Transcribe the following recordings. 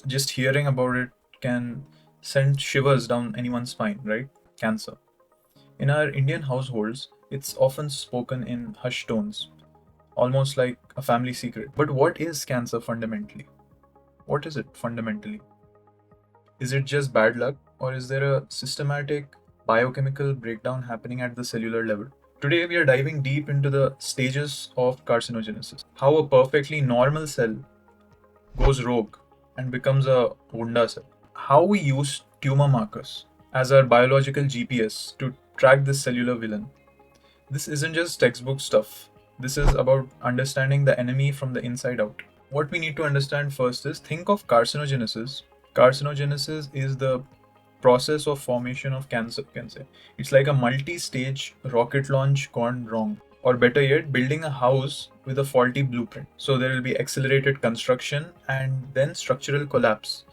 just hearing about it can send shivers down anyone's spine, right? Cancer. In our Indian households, it's often spoken in hushed tones, almost like a family secret. But what is cancer fundamentally? What is it fundamentally? Is it just bad luck, or is there a systematic biochemical breakdown happening at the cellular level? Today, we are diving deep into the stages of carcinogenesis, how a perfectly normal cell goes rogue and becomes a Wunda cell, how we use tumor markers as our biological GPS to track this cellular villain. This isn't just textbook stuff. This is about understanding the enemy from the inside out. What we need to understand first is think of carcinogenesis. Carcinogenesis is the process of formation of cancer, you can say. It's like a multi-stage rocket launch gone wrong. Or better yet, building a house with a faulty blueprint. So there will be accelerated construction and then structural collapse,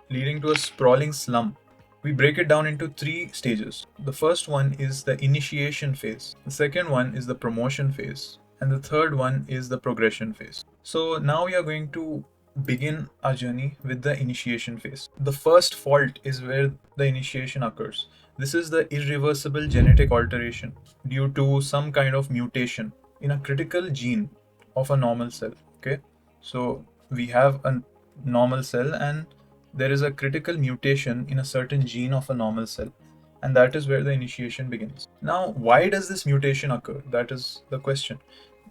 leading to a sprawling slum. We break it down into three stages. The first one is the initiation phase, the second one is the promotion phase, and the third one is the progression phase. So now we are going to begin our journey with the initiation phase. The first fault is where the initiation occurs. This is the irreversible genetic alteration due to some kind of mutation in a critical gene of a normal cell. Okay, so we have a normal cell and there is a critical mutation in a certain gene of a normal cell, and that is where the initiation begins. Now, why does this mutation occur? That is the question.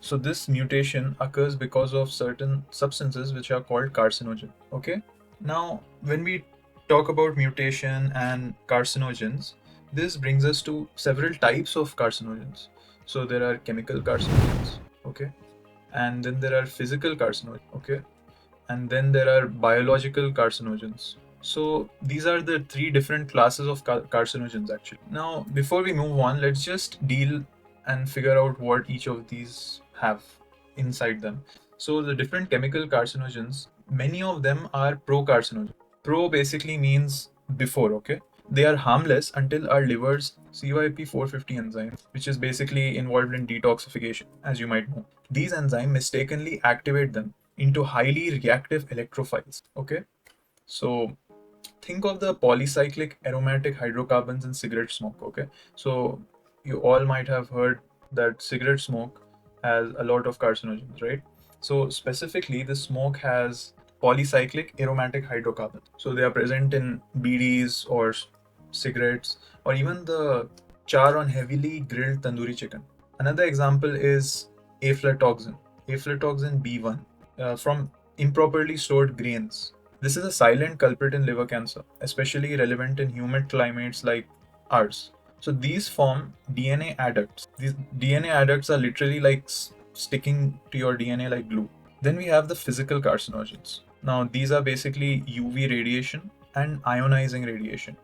So this mutation occurs because of certain substances which are called carcinogen. Okay. Now, when we talk about mutation and carcinogens, this brings us to several types of carcinogens. So there are chemical carcinogens, okay, and then there are physical carcinogens, okay, and then there are biological carcinogens. So these are the three different classes of carcinogens actually. Now, before we move on, let's just deal and figure out what each of these have inside them. So the different chemical carcinogens, many of them are pro-carcinogen. Pro basically means before, okay? They are harmless until our liver's CYP450 enzyme, which is basically involved in detoxification, as you might know. These enzymes mistakenly activate them into highly reactive electrophiles, okay? So think of the polycyclic aromatic hydrocarbons in cigarette smoke, okay? So you all might have heard that cigarette smoke has a lot of carcinogens, right? So specifically, the smoke has polycyclic aromatic hydrocarbons. So they are present in BDs or cigarettes or even the char on heavily grilled tandoori chicken. Another example is aflatoxin B1 from improperly stored grains. This is a silent culprit in liver cancer, especially relevant in humid climates like ours. So these form DNA adducts. These DNA adducts are literally like sticking to your DNA like glue. Then we have the physical carcinogens. Now these are basically UV radiation and ionizing radiation.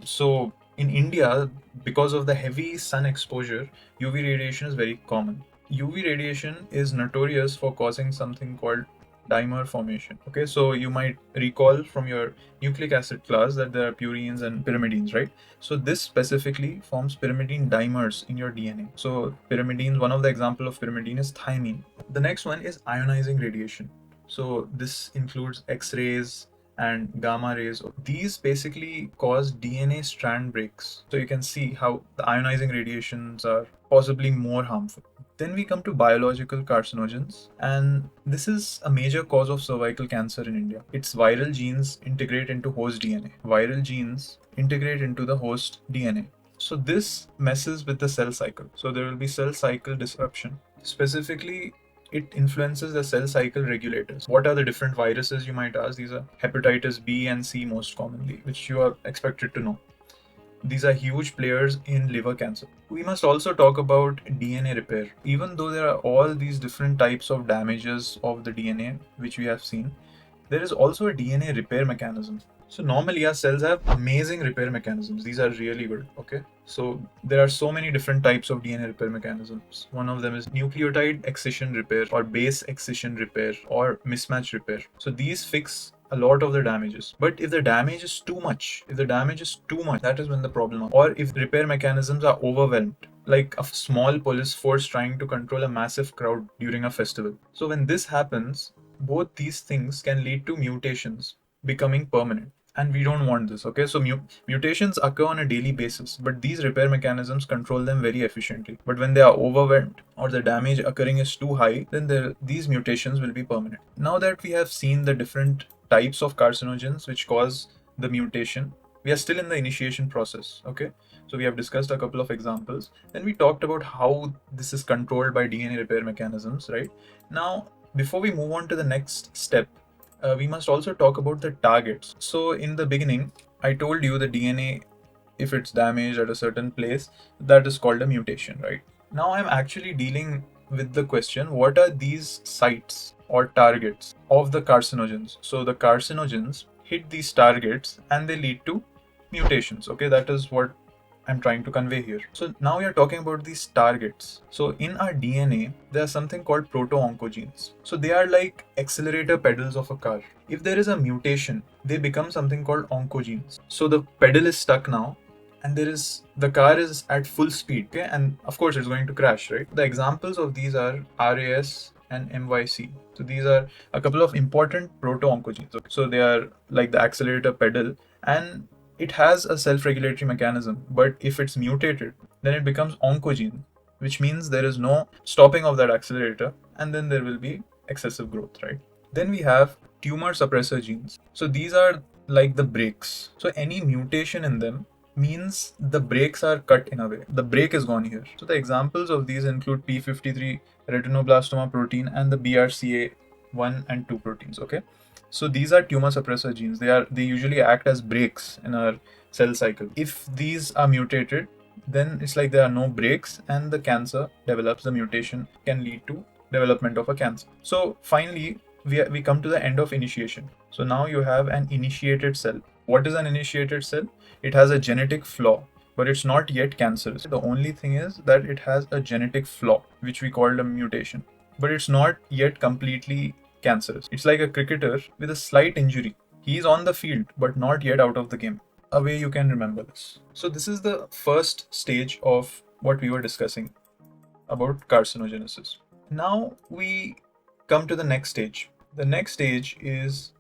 So in India, because of the heavy sun exposure, UV radiation is very common. UV radiation is notorious for causing something called dimer formation. Okay, so you might recall from your nucleic acid class that there are purines and pyrimidines, right? So this specifically forms pyrimidine dimers in your DNA. So pyrimidine, one of the example of pyrimidine is thymine. The next one is ionizing radiation. So this includes X-rays and gamma rays. These basically cause DNA strand breaks. So you can see how the ionizing radiations are possibly more harmful. Then we come to biological carcinogens, and this is a major cause of cervical cancer in India. Its viral genes integrate into host DNA. Viral genes integrate into the host DNA. So this messes with the cell cycle. So there will be cell cycle disruption. Specifically, it influences the cell cycle regulators. What are the different viruses, you might ask? These are hepatitis B and C most commonly, which you are expected to know. These are huge players in liver cancer. We must also talk about DNA repair. Even though there are all these different types of damages of the DNA, which we have seen, there is also a DNA repair mechanism. So normally our cells have amazing repair mechanisms. These are really good, okay? So there are so many different types of DNA repair mechanisms. One of them is nucleotide excision repair or base excision repair or mismatch repair. So these fix a lot of the damages. But if the damage is too much, that is when the problem, or if repair mechanisms are overwhelmed, like a small police force trying to control a massive crowd during a festival. So when this happens, both these things can lead to mutations becoming permanent. And we don't want this, okay? So mutations occur on a daily basis, but these repair mechanisms control them very efficiently. But when they are overwhelmed or the damage occurring is too high, then these mutations will be permanent. Now that we have seen the different types of carcinogens which cause the mutation, we are still in the initiation process, okay? So we have discussed a couple of examples. Then we talked about how this is controlled by DNA repair mechanisms, right? Now, before we move on to the next step, we must also talk about the targets. So in the beginning, I told you the DNA, if it's damaged at a certain place, that is called a mutation, right? Now I'm actually dealing with the question, what are these sites or targets of the carcinogens? So the carcinogens hit these targets and they lead to mutations, okay? That is what I'm trying to convey here. So now we are talking about these targets. So in our DNA, there's something called proto-oncogenes. So they are like accelerator pedals of a car. If there is a mutation, they become something called oncogenes. So the pedal is stuck now, and the car is at full speed, okay? And of course it's going to crash, right? The examples of these are RAS and MYC. So these are a couple of important proto-oncogenes. Okay? So they are like the accelerator pedal, and it has a self-regulatory mechanism, but if it's mutated, then it becomes oncogene, which means there is no stopping of that accelerator, and then there will be excessive growth, right? Then we have tumor suppressor genes. So these are like the brakes. So any mutation in them means the brakes are cut in a way. The brake is gone here. So the examples of these include P53 retinoblastoma protein and the BRCA1 and 2 proteins, okay? So these are tumor suppressor genes. They usually act as brakes in our cell cycle. If these are mutated, then it's like there are no brakes and the cancer develops. The mutation can lead to development of a cancer. So finally, we come to the end of initiation. So now you have an initiated cell. What is an initiated cell? It has a genetic flaw, but it's not yet cancerous. The only thing is that it has a genetic flaw, which we called a mutation, but it's not yet completely cancerous. It's like a cricketer with a slight injury. He's on the field, but not yet out of the game. A way you can remember this. So this is the first stage of what we were discussing about carcinogenesis. Now we come to the next stage. The next stage is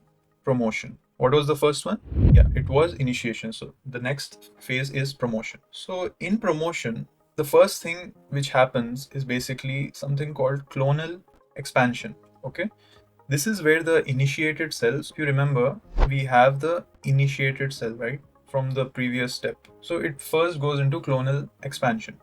promotion. What was the first one? Yeah, it was initiation. So the next phase is promotion. So in promotion, the first thing which happens is basically something called clonal expansion. Okay, this is where the initiated cells, if you remember, we have the initiated cell, right, from the previous step. So it first goes into clonal expansion.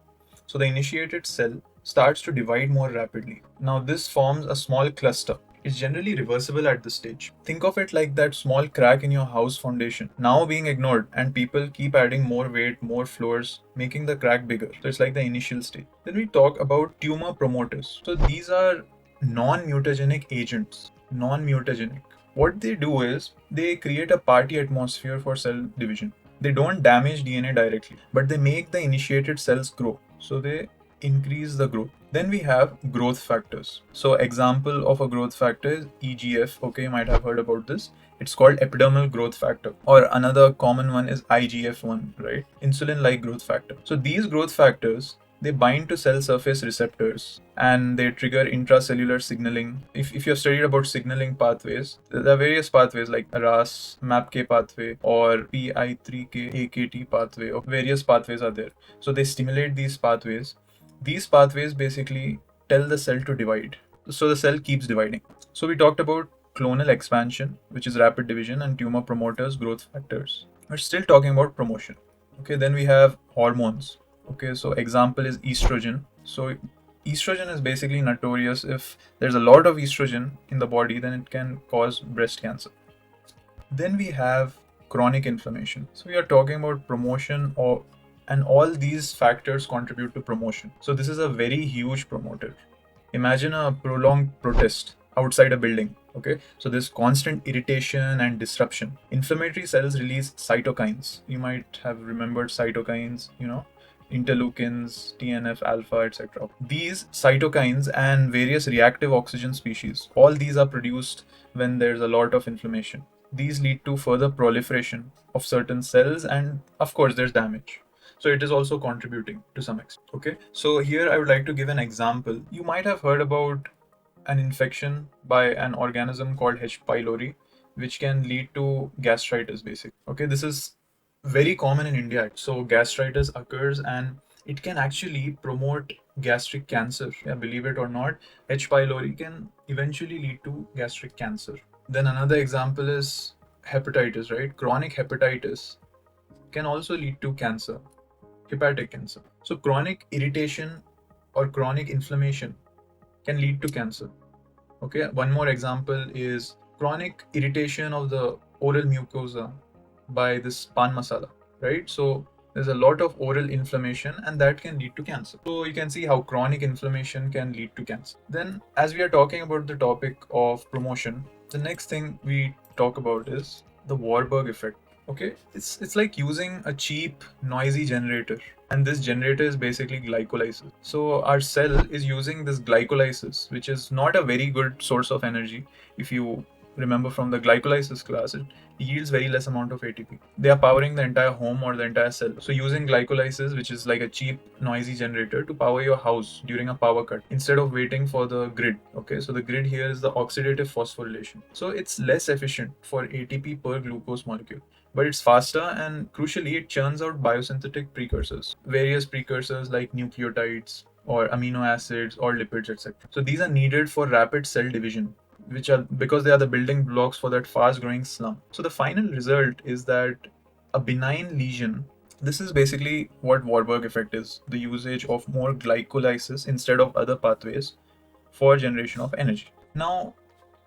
So the initiated cell starts to divide more rapidly. Now this forms a small cluster. It's generally reversible at this stage. Think of it like that small crack in your house foundation, now being ignored, and people keep adding more weight, more floors, making the crack bigger. So it's like the initial stage. Then we talk about tumor promoters. So these are non-mutagenic agents. Non-mutagenic. What they do is they create a party atmosphere for cell division. They don't damage DNA directly, but they make the initiated cells grow. So they increase the growth. Then we have growth factors. So example of a growth factor is EGF. Okay, you might have heard about this. It's called epidermal growth factor, or another common one is IGF-1, right? Insulin-like growth factor. So these growth factors, they bind to cell surface receptors and they trigger intracellular signaling. If you've studied about signaling pathways, there are various pathways like RAS, MAPK pathway, or PI3K, AKT pathway, or various pathways are there. So they stimulate these pathways. These pathways basically tell the cell to divide. So the cell keeps dividing. So we talked about clonal expansion, which is rapid division, and tumor promoters, growth factors. We're still talking about promotion. Okay, then we have hormones. Okay, so example is estrogen. So estrogen is basically notorious. If there's a lot of estrogen in the body, then it can cause breast cancer. Then we have chronic inflammation. So we are talking about promotion, and all these factors contribute to promotion. So this is a very huge promoter. Imagine a prolonged protest outside a building. Okay, so there's constant irritation and disruption. Inflammatory cells release cytokines. You might have remembered cytokines, interleukins, TNF alpha, etc. These cytokines and various reactive oxygen species, all these are produced when there's a lot of inflammation. These lead to further proliferation of certain cells, and of course there's damage. So it is also contributing to some extent. Okay, so here I would like to give an example. You might have heard about an infection by an organism called H. pylori, which can lead to gastritis basically. Okay, this is very common in India. So gastritis occurs and it can actually promote gastric cancer. Yeah, believe it or not, H. pylori can eventually lead to gastric cancer. Then another example is hepatitis, right? Chronic hepatitis can also lead to cancer, hepatic cancer. So chronic irritation or chronic inflammation can lead to cancer. Okay, one more example is chronic irritation of the oral mucosa by this pan masala, right? So there's a lot of oral inflammation and that can lead to cancer. So you can see how chronic inflammation can lead to cancer. Then, as we are talking about the topic of promotion, the next thing we talk about is the Warburg effect. Okay, it's like using a cheap noisy generator, and this generator is basically glycolysis. So our cell is using this glycolysis, which is not a very good source of energy. If you remember from the glycolysis class, it yields very less amount of ATP. They are powering the entire home or the entire cell. So using glycolysis, which is like a cheap noisy generator, to power your house during a power cut instead of waiting for the grid. Okay, so the grid here is the oxidative phosphorylation. So it's less efficient for ATP per glucose molecule, but it's faster, and crucially it churns out biosynthetic precursors, various precursors like nucleotides or amino acids or lipids, etc. So these are needed for rapid cell division, which are because they are the building blocks for that fast growing slump. So the final result is that a benign lesion, this is basically what Warburg effect is, the usage of more glycolysis instead of other pathways for generation of energy. Now,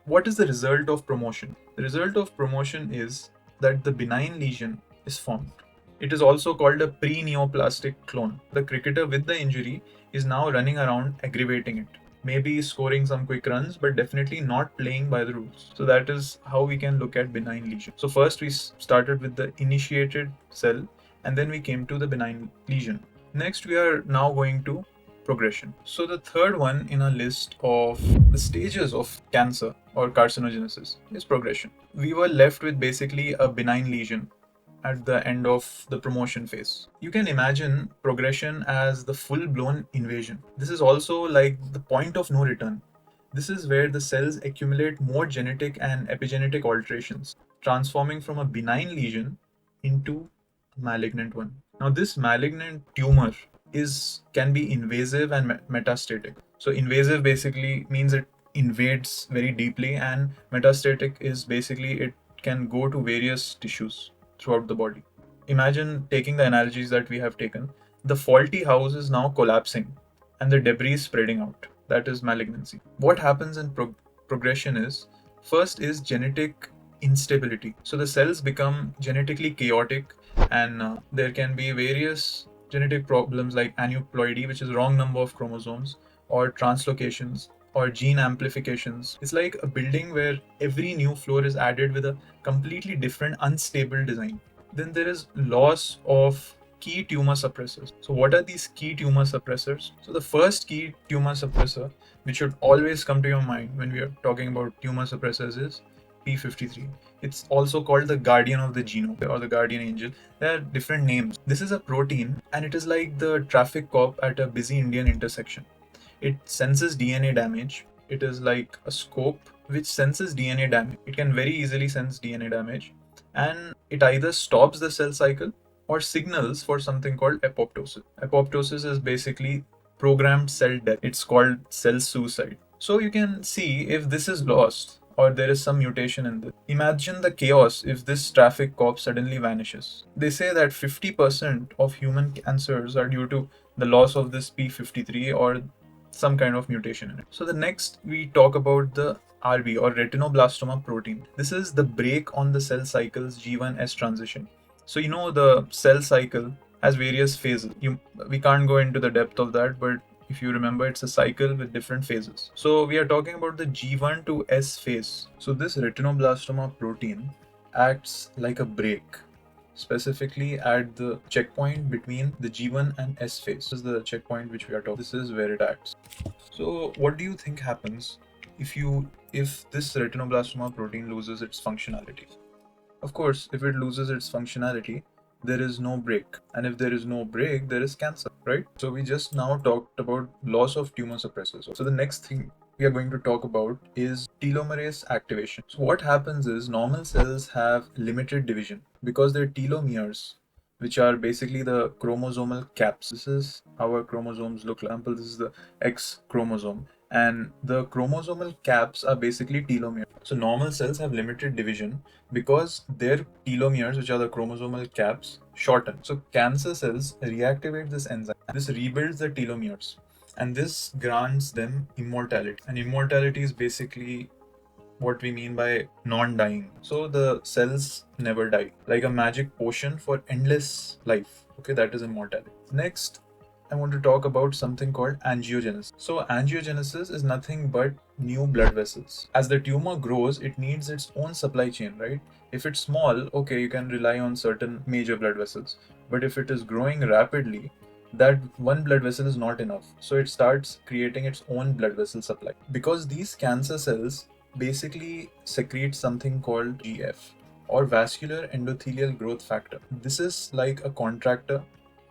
what is the result of promotion? The result of promotion is that the benign lesion is formed. It is also called a pre-neoplastic clone. The cricketer with the injury is now running around aggravating it. Maybe scoring some quick runs, but definitely not playing by the rules. So that is how we can look at benign lesion. So first we started with the initiated cell, and then we came to the benign lesion. Next we are now going to progression. So the third one in a list of the stages of cancer or carcinogenesis is progression. We were left with basically a benign lesion at the end of the promotion phase. You can imagine progression as the full-blown invasion. This is also like the point of no return. This is where the cells accumulate more genetic and epigenetic alterations, transforming from a benign lesion into a malignant one. Now, this malignant tumor can be invasive and metastatic. So invasive basically means it invades very deeply, and metastatic is basically it can go to various tissues throughout the body. Imagine taking the analogies that we have taken. The faulty house is now collapsing and the debris is spreading out. That is malignancy. What happens in progression is, first is genetic instability. So the cells become genetically chaotic, and there can be various genetic problems like aneuploidy, which is wrong number of chromosomes, or translocations, or gene amplifications. It's like a building where every new floor is added with a completely different unstable design. Then there is loss of key tumor suppressors. So what are these key tumor suppressors? So the first key tumor suppressor, which should always come to your mind when we are talking about tumor suppressors, is P53. It's also called the guardian of the genome or the guardian angel. There are different names. This is a protein, and it is like the traffic cop at a busy Indian intersection. It senses DNA damage. It is like a scope which senses DNA damage. It can very easily sense DNA damage, and it either stops the cell cycle or signals for something called apoptosis. Apoptosis is basically programmed cell death. It's called cell suicide. So you can see if this is lost or there is some mutation in this. Imagine the chaos if this traffic cop suddenly vanishes. They say that 50% of human cancers are due to the loss of this P53 or some kind of mutation in it. So the next we talk about the RB or retinoblastoma protein. This is the break on the cell cycle's G1S transition. So you know the cell cycle has various phases. We can't go into the depth of that, but if you remember, it's a cycle with different phases. So we are talking about the G1 to S phase. So this retinoblastoma protein acts like a brake, specifically at the checkpoint between the G1 and S phase. This is the checkpoint which we are talking. This is where it acts. So what do you think happens if this retinoblastoma protein loses its functionality? Of course, if it loses its functionality, there is no break. And if there is no break, there is cancer, right? So we just now talked about loss of tumor suppressors. So the next thing we are going to talk about is telomerase activation. So what happens is normal cells have limited division because their telomeres, which are basically the chromosomal caps. This is how our chromosomes look. For example, this is the X chromosome, and the chromosomal caps are basically telomeres. So normal cells have limited division because their telomeres, which are the chromosomal caps, shorten. So cancer cells reactivate this enzyme. This rebuilds the telomeres, and this grants them immortality. And immortality is basically what we mean by non-dying. So the cells never die, like a magic potion for endless life. Okay, that is immortality. Next, I want to talk about something called angiogenesis. So angiogenesis is nothing but new blood vessels. As the tumor grows, it needs its own supply chain, right? If it's small, okay, you can rely on certain major blood vessels. But if it is growing rapidly, that one blood vessel is not enough. So it starts creating its own blood vessel supply. Because these cancer cells basically secrete something called GF, or vascular endothelial growth factor. This is like a contractor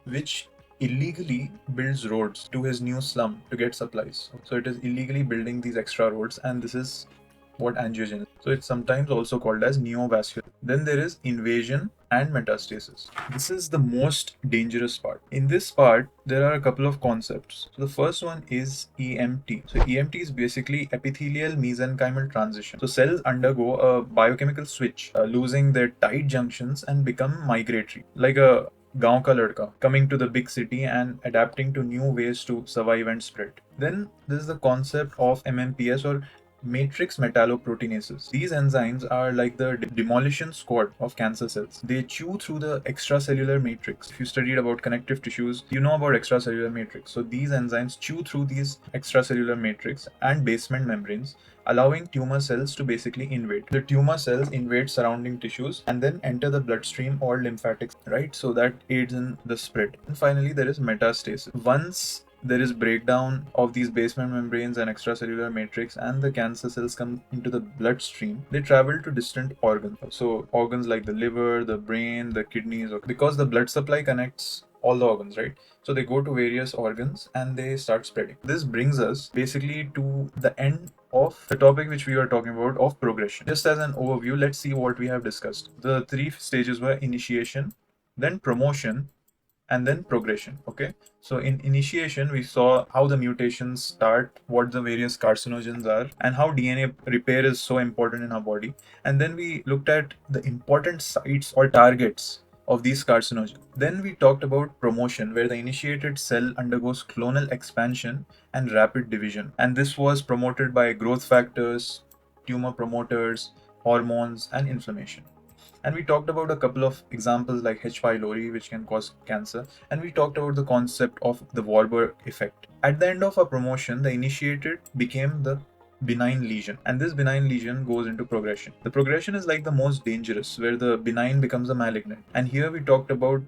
which illegally builds roads to his new slum to get supplies. So it is illegally building these extra roads, and this is what angiogenesis. So it's sometimes also called as neovascular. Then there is invasion and metastasis. This is the most dangerous part. In this part, there are a couple of concepts. So the first one is EMT. So EMT is basically epithelial mesenchymal transition. So cells undergo a biochemical switch, losing their tight junctions and become migratory, like a गांव का लड़का coming to the big city and adapting to new ways to survive and spread. Then this is the concept of MMPS, or matrix metalloproteinases. These enzymes are like the demolition squad of cancer cells. They chew through the extracellular matrix. If you studied about connective tissues, you know about extracellular matrix. So these enzymes chew through these extracellular matrix and basement membranes, allowing tumor cells to basically invade. The tumor cells invade surrounding tissues and then enter the bloodstream or lymphatics, right? So that aids in the spread. And finally, there is metastasis. Once there is breakdown of these basement membranes and extracellular matrix and the cancer cells come into the bloodstream, they travel to distant organs. So organs like the liver, the brain, the kidneys, because the blood supply connects all the organs, right? So they go to various organs and they start spreading. This brings us basically to the end of the topic which we were talking about, of progression. Just as an overview, let's see what we have discussed. The three stages were initiation, then promotion, and then progression. Okay, so in initiation we saw how the mutations start, what the various carcinogens are, and how DNA repair is so important in our body. And then we looked at the important sites or targets of these carcinogens. Then we talked about promotion, where the initiated cell undergoes clonal expansion and rapid division, and this was promoted by growth factors, tumor promoters, hormones, and inflammation. And we talked about a couple of examples like H. pylori, which can cause cancer. And we talked about the concept of the Warburg effect. At the end of a promotion, the initiated became the benign lesion, and this benign lesion goes into progression. The progression is like the most dangerous, where the benign becomes a malignant. And here we talked about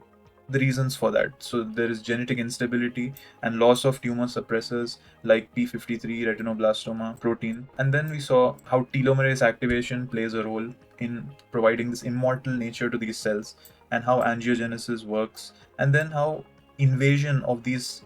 the reasons for that. So there is genetic instability and loss of tumor suppressors like P53, retinoblastoma protein. And then we saw how telomerase activation plays a role in providing this immortal nature to these cells, and how angiogenesis works, and then how invasion of these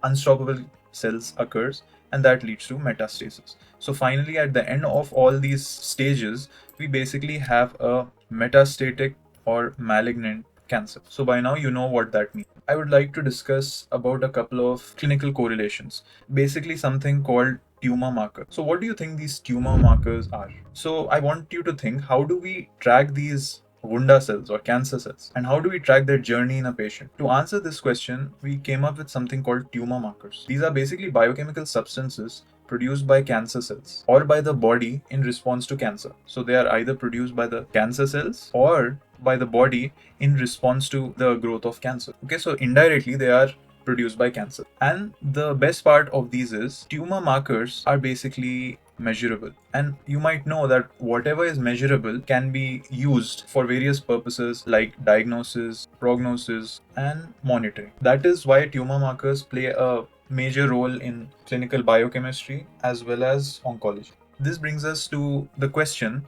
unstoppable cells occurs, and that leads to metastasis. So finally, at the end of all these stages, we basically have a metastatic or malignant cancer. So by now you know what that means. I would like to discuss about a couple of clinical correlations, basically something called tumor marker. So what do you think these tumor markers are? So I want you to think, how do we track these Wunda cells or cancer cells, and how do we track their journey in a patient? To answer this question, we came up with something called tumor markers. These are basically biochemical substances produced by cancer cells or by the body in response to cancer. So they are either produced by the cancer cells or by the body in response to the growth of cancer. Okay, so indirectly they are produced by cancer. And the best part of these is tumor markers are basically measurable, and you might know that whatever is measurable can be used for various purposes like diagnosis, prognosis, and monitoring. That is why tumor markers play a major role in clinical biochemistry as well as oncology. This brings us to the question,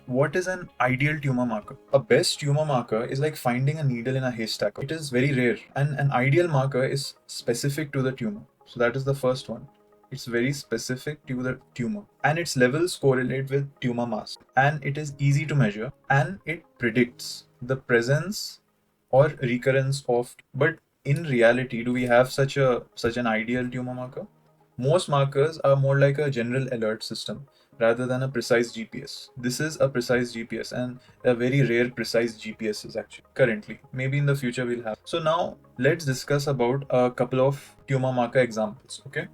what is an ideal tumor marker? A best tumor marker is like finding a needle in a haystack. It is very rare, and an ideal marker is specific to the tumor. So that is the first one. It's very specific to the tumor, and its levels correlate with tumor mass, and it is easy to measure, and it predicts the presence or recurrence of. But in reality, do we have such an ideal tumor marker? Most markers are more like a general alert system rather than a precise GPS. This is a precise GPS, and a very rare precise GPSs actually currently. Maybe in the future we'll have. So now let's discuss about a couple of tumor marker examples. Okay.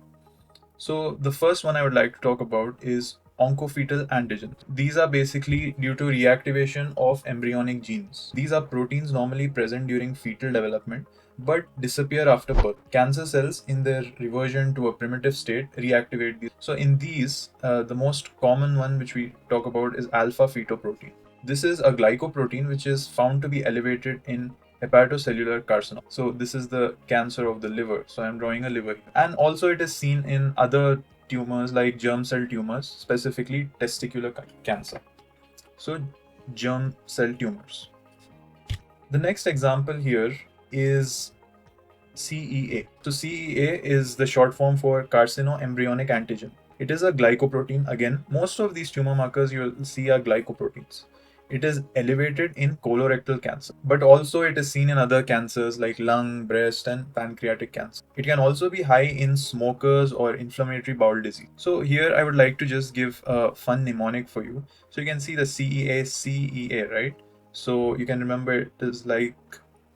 So the first one I would like to talk about is Onco-fetal Antigens. These are basically due to reactivation of embryonic genes. These are proteins normally present during fetal development but disappear after birth. Cancer cells, in their reversion to a primitive state, reactivate these. So in these, the most common one which we talk about is alpha-fetoprotein. This is a glycoprotein which is found to be elevated in hepatocellular carcinoma. So this is the cancer of the liver. So I'm drawing a liver here. And also it is seen in other tumors like germ cell tumors, specifically testicular cancer. So germ cell tumors. The next example here is CEA. So CEA is the short form for carcinoembryonic antigen. It is a glycoprotein. Again, most of these tumor markers you'll see are glycoproteins. It is elevated in colorectal cancer, but also it is seen in other cancers like lung, breast, and pancreatic cancer. It can also be high in smokers or inflammatory bowel disease. So here I would like to just give a fun mnemonic for you. So you can see the CEA, right? So you can remember it is like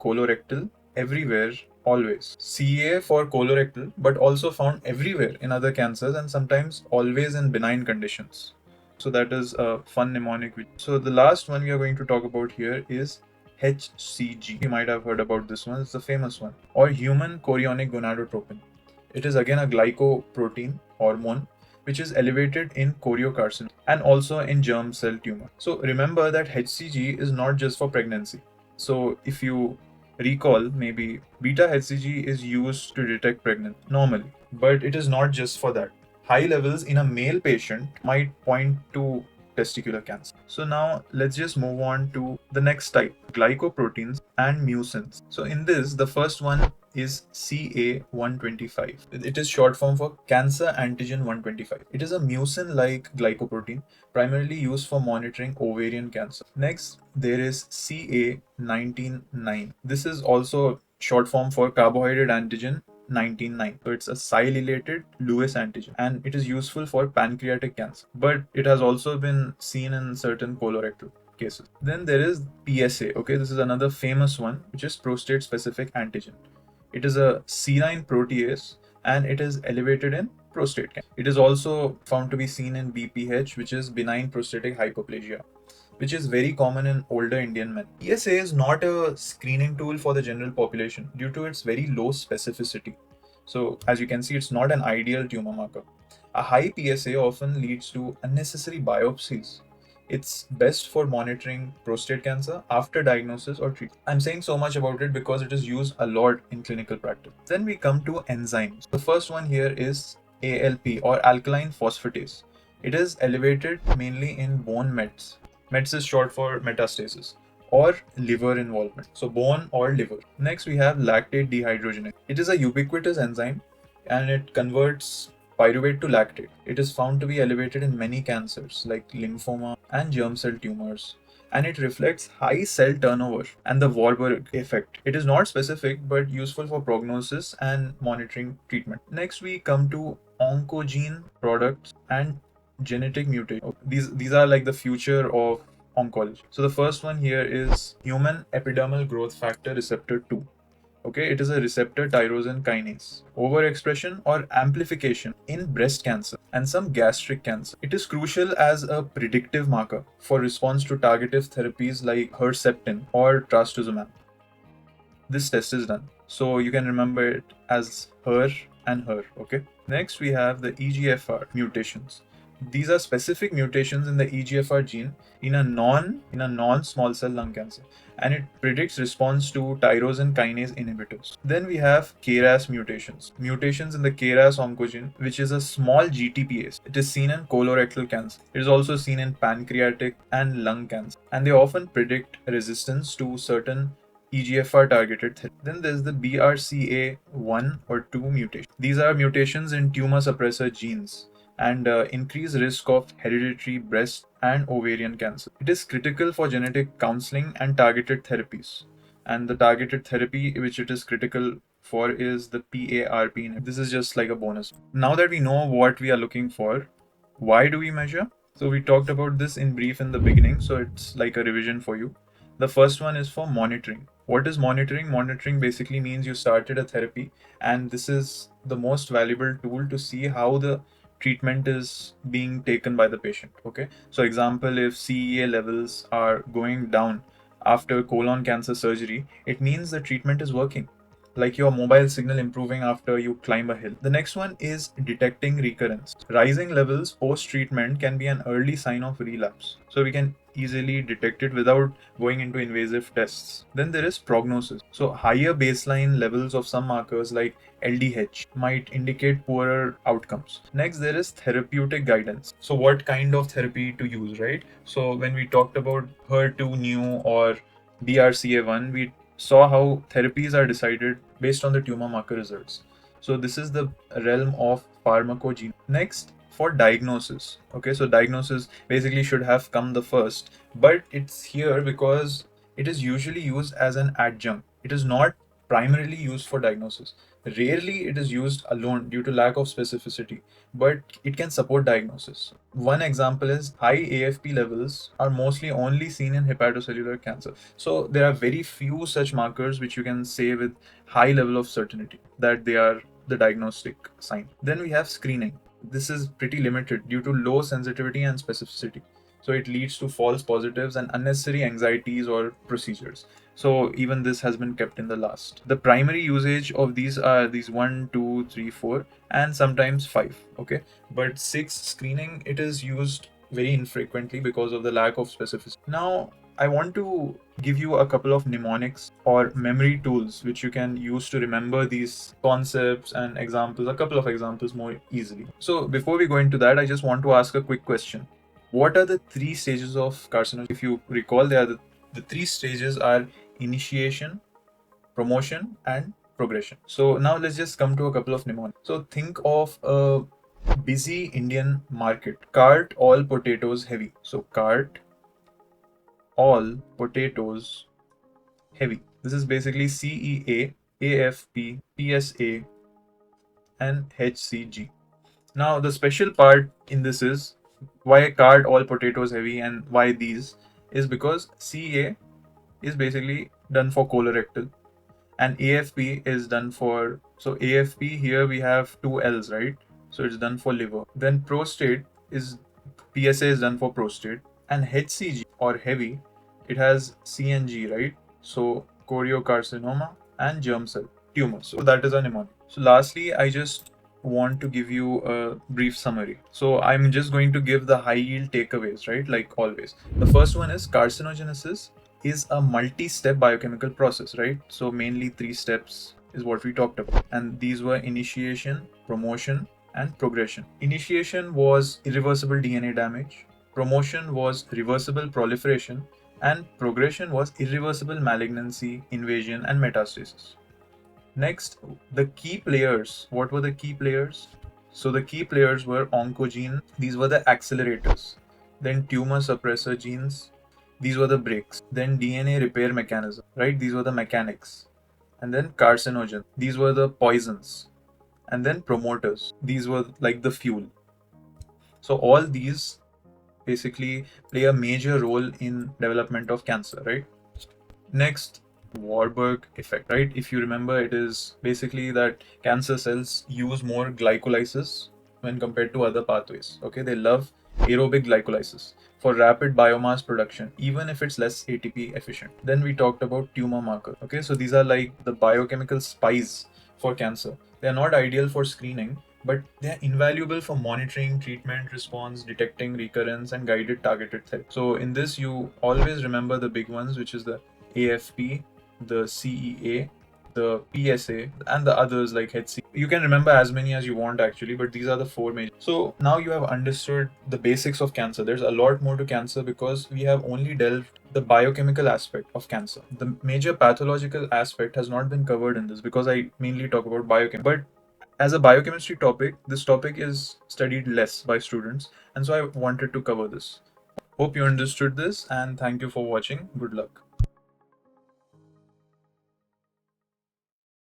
colorectal, everywhere, always. CA for colorectal, but also found everywhere in other cancers and sometimes always in benign conditions. So that is a fun mnemonic. So the last one we are going to talk about here is HCG. You might have heard about this one. It's the famous one. Or human chorionic gonadotropin. It is again a glycoprotein hormone which is elevated in choriocarcinoma and also in germ cell tumor. So remember that HCG is not just for pregnancy. So if you recall, maybe beta HCG is used to detect pregnancy normally, but it is not just for that. High levels in a male patient might point to testicular cancer. So now let's just move on to the next type, glycoproteins and mucins. So in this, the first one is CA125. It is short form for cancer antigen 125. It is a mucin-like glycoprotein primarily used for monitoring ovarian cancer. Next, there is CA199. This is also short form for carbohydrate antigen 199. So it's a silylated Lewis antigen and it is useful for pancreatic cancer, but it has also been seen in certain colorectal cases. Then there is PSA. Okay, this is another famous one, which is prostate specific antigen. It is a serine protease and it is elevated in prostate cancer. It is also found to be seen in BPH, which is benign prostatic hyperplasia, which is very common in older Indian men. PSA is not a screening tool for the general population due to its very low specificity. So as you can see, it's not an ideal tumor marker. A high PSA often leads to unnecessary biopsies. It's best for monitoring prostate cancer after diagnosis or treatment. I'm saying so much about it because it is used a lot in clinical practice. Then we come to enzymes. The first one here is ALP or alkaline phosphatase. It is elevated mainly in bone mets. Mets is short for metastasis or liver involvement. So bone or liver. Next we have lactate dehydrogenase. It is a ubiquitous enzyme and it converts pyruvate to lactate. It is found to be elevated in many cancers like lymphoma and germ cell tumors, and it reflects high cell turnover and the Warburg effect. It is not specific but useful for prognosis and monitoring treatment. Next we come to oncogene products and genetic mutation. These are like the future of oncology. So the first one here is human epidermal growth factor receptor 2. Okay, it is a receptor tyrosine kinase. Overexpression or amplification in breast cancer and some gastric cancer. It is crucial as a predictive marker for response to targeted therapies like Herceptin or trastuzumab. This test is done. So you can remember it as HER and HER, okay? Next we have the EGFR mutations. These are specific mutations in the EGFR gene in a non small cell lung cancer, and it predicts response to tyrosine kinase inhibitors. Then we have KRAS mutations. Mutations in the KRAS oncogene, which is a small GTPase. It is seen in colorectal cancer. It is also seen in pancreatic and lung cancer, and they often predict resistance to certain EGFR targeted therapy. Then there's the BRCA1 or 2 mutation. These are mutations in tumor suppressor genes and increase risk of hereditary breast and ovarian cancer. It is critical for genetic counseling and targeted therapies. And the targeted therapy which it is critical for is the PARP inhibitor. This is just like a bonus. Now that we know what we are looking for, why do we measure? So we talked about this in brief in the beginning, so it's like a revision for you. The first one is for monitoring. What is monitoring? Monitoring basically means you started a therapy, and this is the most valuable tool to see how the treatment is being taken by the patient. Okay, so example, if CEA levels are going down after colon cancer surgery, it means the treatment is working, like your mobile signal improving after you climb a hill. The next one is detecting recurrence. Rising levels post treatment can be an early sign of relapse, so we can easily detect it without going into invasive tests. Then there is prognosis. So higher baseline levels of some markers like LDH might indicate poorer outcomes. Next, there is therapeutic guidance. So what kind of therapy to use, right? So when we talked about HER2 new or BRCA1, we saw how therapies are decided based on the tumor marker results. So this is the realm of pharmacogene. Next, for diagnosis. Okay, so diagnosis basically should have come the first, but it's here because it is usually used as an adjunct. It is not primarily used for diagnosis. Rarely it is used alone due to lack of specificity, but it can support diagnosis. One example is high AFP levels are mostly only seen in hepatocellular cancer. So there are very few such markers which you can say with high level of certainty that they are the diagnostic sign. Then we have screening. This is pretty limited due to low sensitivity and specificity. So it leads to false positives and unnecessary anxieties or procedures. So even this has been kept in the last. The primary usage of these are these 1, 2, 3, 4, and sometimes 5. Okay, but 6 screening, it is used very infrequently because of the lack of specificity. Now I want to give you a couple of mnemonics or memory tools which you can use to remember these concepts and examples, a couple of examples more easily. So before we go into that, I just want to ask a quick question. What are the 3 stages of carcinogenesis? If you recall, they are the 3 stages are initiation, promotion, and progression. So now let's just come to a couple of mnemonics. So think of a busy Indian market. Cart all potatoes heavy. So cart all potatoes heavy. This is basically CEA, AFP, PSA, and HCG. Now the special part in this is why cart all potatoes heavy and why these is because CA is basically done for colorectal and AFP is done for, so AFP here we have two L's, right? So it's done for liver. Then prostate is, PSA is done for prostate, and HCG or heavy, it has CNG, right? So choriocarcinoma and germ cell tumor. So that is a mnemonic. So lastly, I just want to give you a brief summary. So I'm just going to give the high yield takeaways, right? Like always. The first one is carcinogenesis is a multi-step biochemical process, right? So mainly 3 steps is what we talked about. And these were initiation, promotion, and progression. Initiation was irreversible DNA damage, promotion was reversible proliferation, and progression was irreversible malignancy, invasion, and metastasis. Next, the key players. What were the key players? So the key players were oncogene. These were the accelerators. Then tumor suppressor genes. These were the brakes. Then DNA repair mechanism, right? These were the mechanics. And then carcinogen. These were the poisons. And then promoters. These were like the fuel. So all these basically play a major role in development of cancer, right? Next, Warburg effect, right? If you remember, it is basically that cancer cells use more glycolysis when compared to other pathways. Okay, they love aerobic glycolysis for rapid biomass production, even if it's less ATP efficient. Then we talked about tumor marker. Okay, so these are like the biochemical spies for cancer. They are not ideal for screening, but they are invaluable for monitoring, treatment response, detecting recurrence, and guided targeted therapy. So in this, you always remember the big ones, which is the AFP, the CEA, the PSA, and the others like HC. You can remember as many as you want actually, but these are the four major. So now you have understood the basics of cancer. There's a lot more to cancer because we have only delved the biochemical aspect of cancer. The major pathological aspect has not been covered in this because I mainly talk about biochem. But as a biochemistry topic, this topic is studied less by students, and so I wanted to cover this. Hope you understood this, and thank you for watching. Good luck.